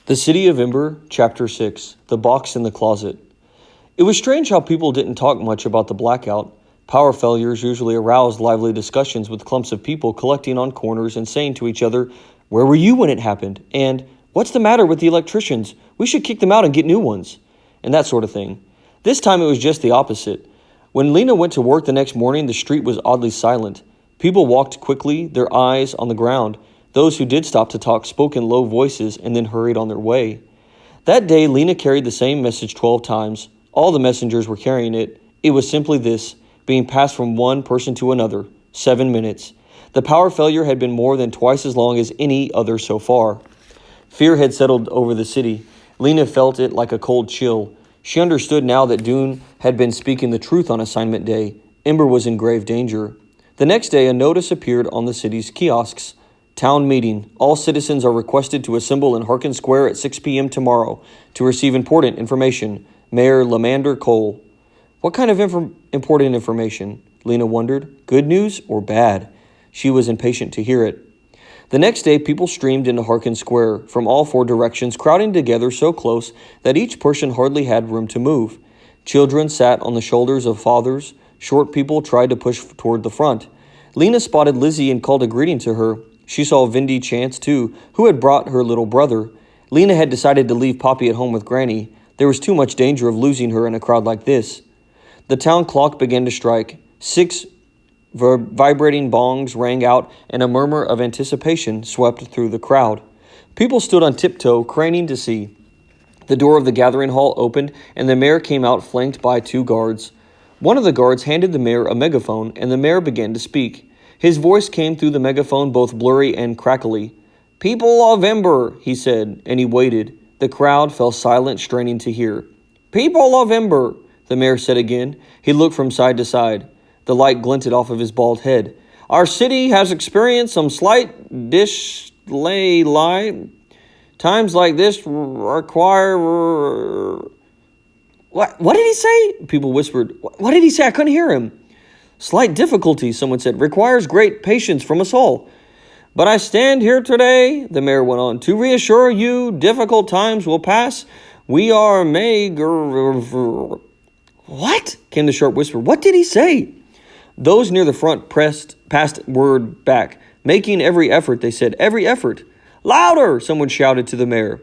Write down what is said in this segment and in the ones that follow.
The City of Ember, Chapter 6, The Box in the Closet. It was strange how people didn't talk much about the blackout. Power failures usually aroused lively discussions with clumps of people collecting on corners and saying to each other, "Where were you when it happened?" And, "What's the matter with the electricians? We should kick them out and get new ones." And that sort of thing. This time it was just the opposite. When Lena went to work the next morning, the street was oddly silent. People walked quickly, their eyes on the ground. Those who did stop to talk spoke in low voices and then hurried on their way. That day, Lena carried the same message 12 times. All the messengers were carrying it. It was simply this, being passed from one person to another. 7 minutes. The power failure had been more than twice as long as any other so far. Fear had settled over the city. Lena felt it like a cold chill. She understood now that Dune had been speaking the truth on assignment day. Ember was in grave danger. The next day, a notice appeared on the city's kiosks. Town meeting. All citizens are requested to assemble in Harkin Square at 6 p.m. tomorrow to receive important information. Mayor Lamander Cole. What kind of important information? Lena wondered. Good news or bad? She was impatient to hear it. The next day, people streamed into Harkin Square from all four directions, crowding together so close that each person hardly had room to move. Children sat on the shoulders of fathers. Short people tried to push toward the front. Lena spotted Lizzie and called a greeting to her. She saw Vindy Chance, too, who had brought her little brother. Lena had decided to leave Poppy at home with Granny. There was too much danger of losing her in a crowd like this. The town clock began to strike. 6 vibrating bongs rang out, and a murmur of anticipation swept through the crowd. People stood on tiptoe, craning to see. The door of the gathering hall opened, and the mayor came out flanked by 2 guards. One of the guards handed the mayor a megaphone, and the mayor began to speak. His voice came through the megaphone both blurry and crackly. "People of Ember," he said, and he waited. The crowd fell silent, straining to hear. "People of Ember," the mayor said again. He looked from side to side. The light glinted off of his bald head. "Our city has experienced some slight delay. Times like this require..." What did he say? People whispered. What did he say? I couldn't hear him. "Slight difficulty," someone said, "requires great patience from us all. But I stand here today," the mayor went on, "to reassure you difficult times will pass. We are What? Came the sharp whisper. What did he say? Those near the front passed word back. "Making every effort," they said. "Every effort." "Louder!" someone shouted to the mayor.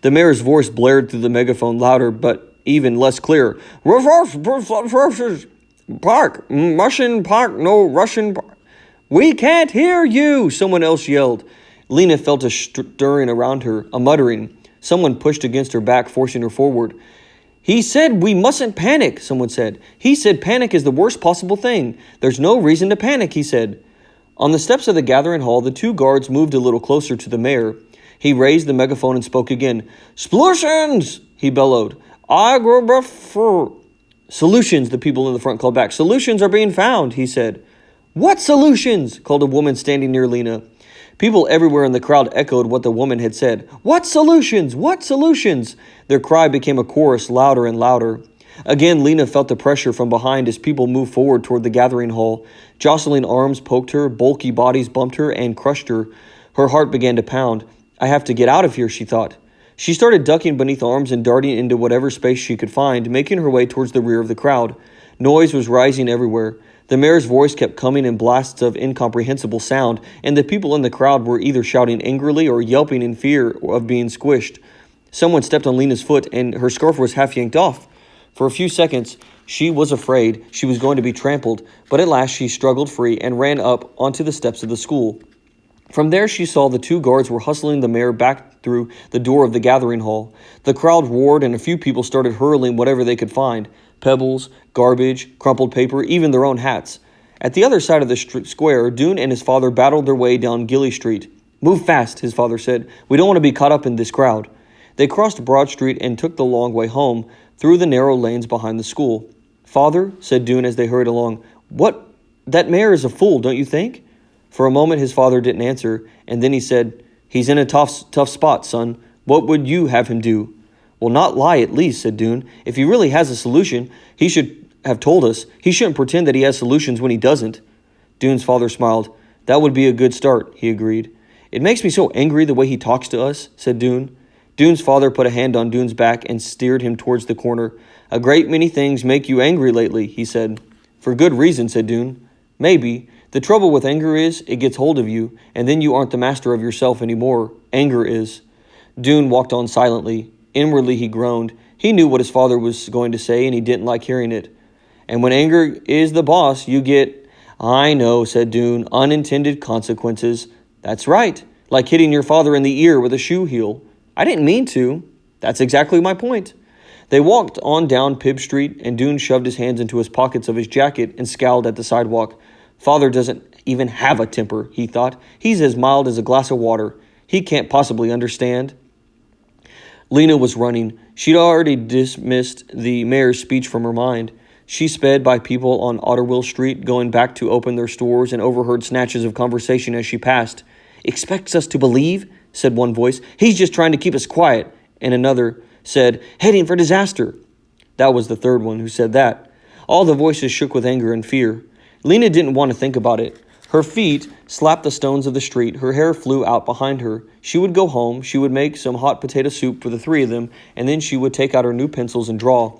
The mayor's voice blared through the megaphone, louder but even less clear. "Park! Russian park! No Russian park!" "We can't hear you!" someone else yelled. Lena felt a stirring around her, a muttering. Someone pushed against her back, forcing her forward. "He said we mustn't panic," someone said. "He said panic is the worst possible thing. There's no reason to panic," he said. On the steps of the gathering hall, the 2 guards moved a little closer to the mayor. He raised the megaphone and spoke again. "Solutions!" he bellowed. "Solutions," the people in the front called back. "Solutions are being found," he said. "What solutions?" called a woman standing near Lena. People everywhere in the crowd echoed what the woman had said. "What solutions? What solutions?" Their cry became a chorus, louder and louder. Again, Lena felt the pressure from behind as people moved forward toward the gathering hall. Jostling arms poked her, bulky bodies bumped her and crushed her. Her heart began to pound. "I have to get out of here," she thought. She started ducking beneath arms and darting into whatever space she could find, making her way towards the rear of the crowd. Noise was rising everywhere. The mayor's voice kept coming in blasts of incomprehensible sound, and the people in the crowd were either shouting angrily or yelping in fear of being squished. Someone stepped on Lena's foot, and her scarf was half yanked off. For a few seconds, she was afraid she was going to be trampled, but at last she struggled free and ran up onto the steps of the school. From there, she saw the 2 guards were hustling the mayor back through the door of the gathering hall. The crowd roared, and a few people started hurling whatever they could find. Pebbles, garbage, crumpled paper, even their own hats. At the other side of the square, Dune and his father battled their way down Gilly Street. "Move fast," his father said. "We don't want to be caught up in this crowd." They crossed Broad Street and took the long way home, through the narrow lanes behind the school. "Father," said Dune as they hurried along, that mayor is a fool, don't you think?" For a moment his father didn't answer, and then he said, "He's in a tough spot, son. What would you have him do?" "Well, not lie at least," said Dune. "If he really has a solution, he should have told us. He shouldn't pretend that he has solutions when he doesn't." Dune's father smiled. "That would be a good start," he agreed. "It makes me so angry the way he talks to us," said Dune. Dune's father put a hand on Dune's back and steered him towards the corner. "A great many things make you angry lately," he said. "For good reason," said Dune. "Maybe. The trouble with anger is, it gets hold of you, and then you aren't the master of yourself anymore. Anger is." Dune walked on silently. Inwardly he groaned. He knew what his father was going to say, and he didn't like hearing it. "And when anger is the boss, you get—" "I know," said Dune, "unintended consequences." "That's right. Like hitting your father in the ear with a shoe heel." "I didn't mean to." "That's exactly my point." They walked on down Pibb Street, and Dune shoved his hands into his pockets of his jacket and scowled at the sidewalk. "Father doesn't even have a temper," he thought. "He's as mild as a glass of water. He can't possibly understand." Lena was running. She'd already dismissed the mayor's speech from her mind. She sped by people on Otterwell Street, going back to open their stores, and overheard snatches of conversation as she passed. "Expects us to believe?" said one voice. "He's just trying to keep us quiet." And another said, "Heading for disaster." That was the third one who said that. All the voices shook with anger and fear. Lena didn't want to think about it. Her feet slapped the stones of the street. Her hair flew out behind her. She would go home. She would make some hot potato soup for the three of them, and then she would take out her new pencils and draw.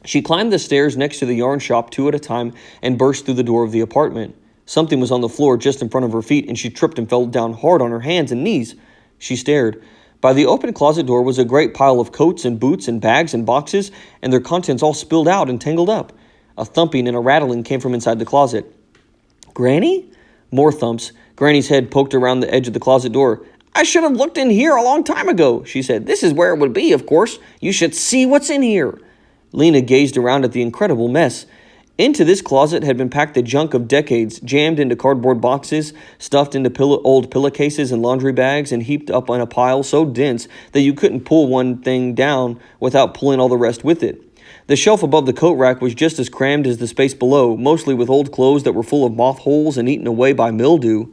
She climbed the stairs next to the yarn shop 2 at a time and burst through the door of the apartment. Something was on the floor just in front of her feet, and she tripped and fell down hard on her hands and knees. She stared. By the open closet door was a great pile of coats and boots and bags and boxes, and their contents all spilled out and tangled up. A thumping and a rattling came from inside the closet. "Granny?" More thumps. Granny's head poked around the edge of the closet door. "I should have looked in here a long time ago," she said. "This is where it would be, of course. You should see what's in here." Lena gazed around at the incredible mess. Into this closet had been packed the junk of decades, jammed into cardboard boxes, stuffed into old pillowcases and laundry bags, and heaped up in a pile so dense that you couldn't pull one thing down without pulling all the rest with it. The shelf above the coat rack was just as crammed as the space below, mostly with old clothes that were full of moth holes and eaten away by mildew.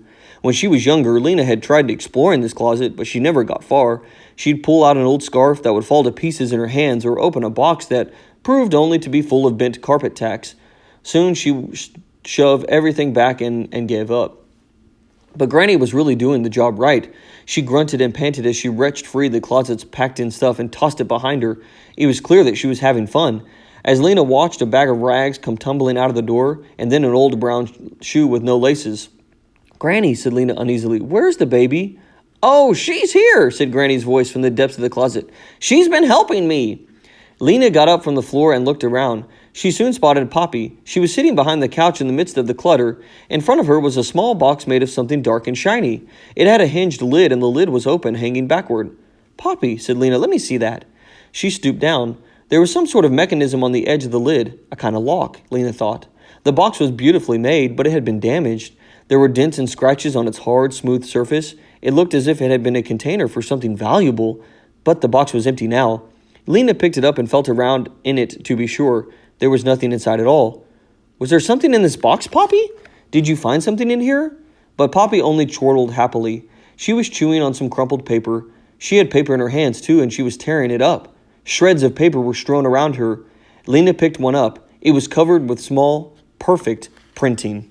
When she was younger, Lena had tried to explore in this closet, but she never got far. She'd pull out an old scarf that would fall to pieces in her hands, or open a box that proved only to be full of bent carpet tacks. Soon she shoved everything back and gave up. But Granny was really doing the job right. She grunted and panted as she wrenched free the closet's packed-in stuff and tossed it behind her. It was clear that she was having fun. As Lena watched a bag of rags come tumbling out of the door, and then an old brown shoe with no laces. "Granny," said Lena uneasily, "where's the baby?" "Oh, she's here," said Granny's voice from the depths of the closet. "She's been helping me." Lena got up from the floor and looked around. She soon spotted Poppy. She was sitting behind the couch in the midst of the clutter. In front of her was a small box made of something dark and shiny. It had a hinged lid, and the lid was open, hanging backward. "Poppy," said Lena, "let me see that." She stooped down. There was some sort of mechanism on the edge of the lid, a kind of lock, Lena thought. The box was beautifully made, but it had been damaged. There were dents and scratches on its hard, smooth surface. It looked as if it had been a container for something valuable, but the box was empty now. Lena picked it up and felt around in it to be sure. There was nothing inside at all. "Was there something in this box, Poppy? Did you find something in here?" But Poppy only chortled happily. She was chewing on some crumpled paper. She had paper in her hands, too, and she was tearing it up. Shreds of paper were strewn around her. Lena picked one up. It was covered with small, perfect printing.